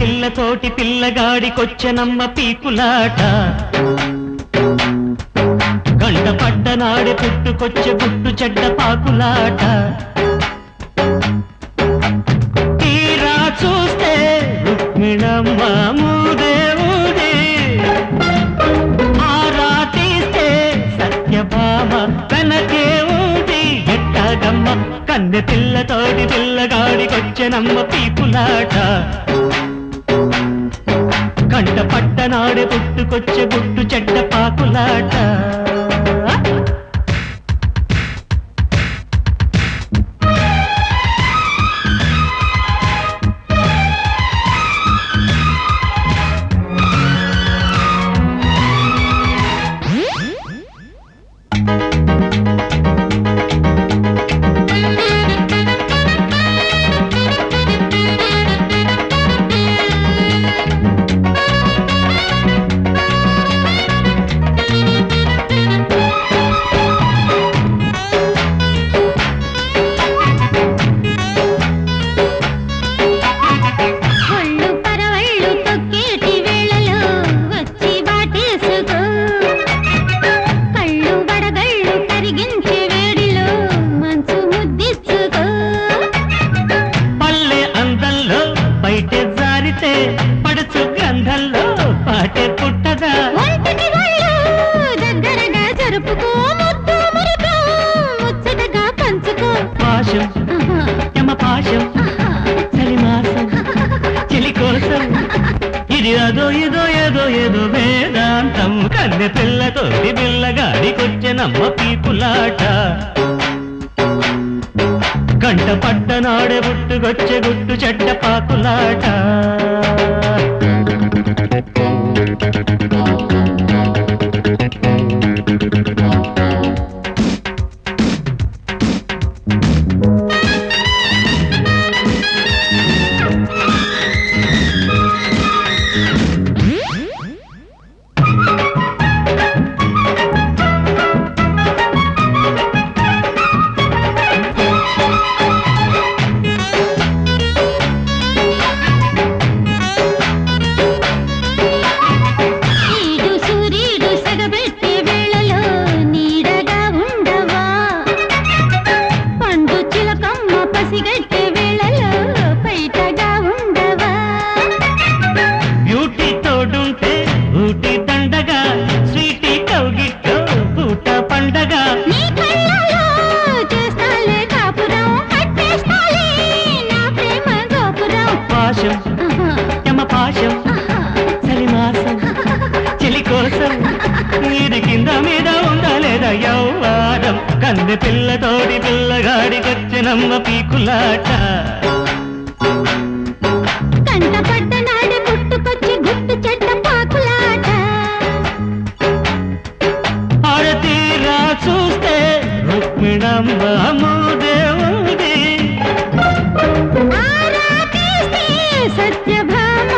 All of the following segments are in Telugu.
పిల్లతోటి పిల్లగాడికొచ్చెనమ్మ పీకులాట గంట పడ్డనాడే పుట్టుకొచ్చే గుట్టు చెడ్డ పాకులాట తీరా చూస్తే రుక్మిణమ్మ మూదేవుడే ఆరా తీస్తే సత్యభామ వెనకే ఊది ఎట్టగమ్మ కన్నె పిల్లతోటి పిల్లగాడికొచ్చెనమ్మ పీకులాట గంట పట్టనాడే పుట్టుకొచ్చే గుట్టు చెడ్డ పాకులాట పడుచు గ్రంథంలో పాటే పుట్టదా దగ్గరగా జరుపుకో ముచ్చటగా పంచుకో పాశం యమ పాశం చలిమాసం చెలి కోసం ఇది అదో ఇదో ఏదో ఏదో వేదాంతం కన్నె పిల్లతోటి పిల్లగాడికొచ్చెనమ్మ పీకులాట గంట పడ్డనాడే పుట్టుకొచ్చే గుట్టు చెడ్డ పాకులాట పాశం చలిమాసం చెలి కోసం ఇది కింద మీద ఉండలేదా యవ్వారం కన్నె పిల్లతోటి పిల్లగాడికొచ్చెనమ్మ పీకులాట కంట పడ్డనాడే పుట్టుకొచ్చి గుట్టు చెడ్డ పాకులాట ఆరతీరా చూస్తే రుక్మిణమ్మ మూదేవుడి సత్యభామ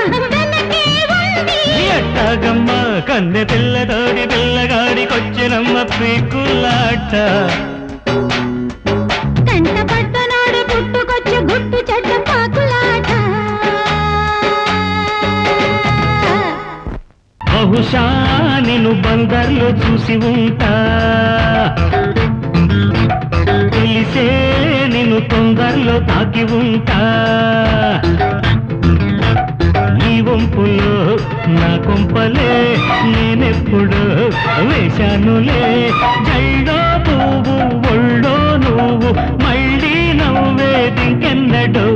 ఎట్టగమ్మ కన్నె పిల్లతోటి పిల్లగాడికొచ్చెనమ్మ పీకులాట కంట పడ్డనాడు పుట్టుకొచ్చే గుట్టు చెడ్డ పాకులాట బహుశా నేను బందర్లో చూసి ఉంటా తెలిసే నేను తొందరలో తాకి ఉంటా నీ వంపులో నా కొంపలే నేనెప్పుడు వేశానులే జైడో పువ్వు ఒళ్ళో నువ్వు మళ్ళీ నవ్వేదింకెన్నడు